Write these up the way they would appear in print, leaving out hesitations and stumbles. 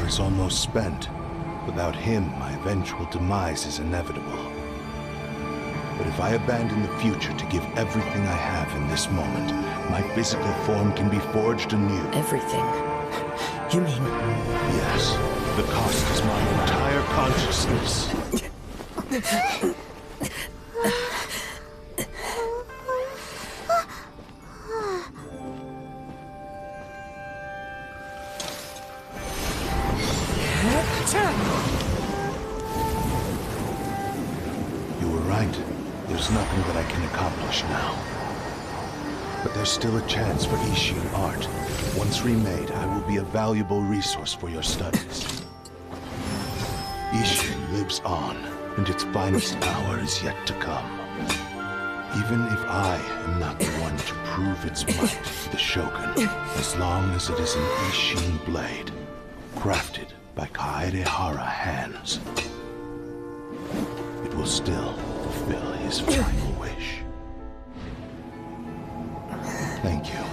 is almost spent. Without him, my eventual demise is inevitable. But if I abandon the future to give everything I have in this moment, my physical form can be forged anew. Everything? You mean... Yes. The cost is my entire consciousness. You were right. There's nothing that I can accomplish now. But there's still a chance for Isshin art. Once remade, I will be a valuable resource for your studies. Isshin lives on, and its finest hour is yet to come. Even if I am not the one to prove its might to the Shogun, as long as it is an Isshin blade, crafted by Kaedehara hands, it will still fulfill his final wish. Thank you,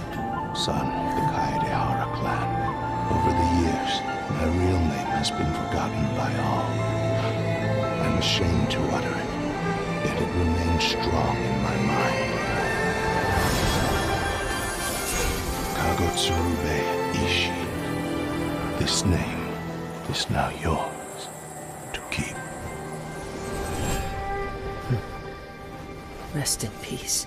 son of the Kaedehara clan. Over the years, my real name has been forgotten by all. I'm ashamed to utter it, yet it remains strong in my mind. Kagotsurube Isshin. This name is now yours to keep. Rest in peace.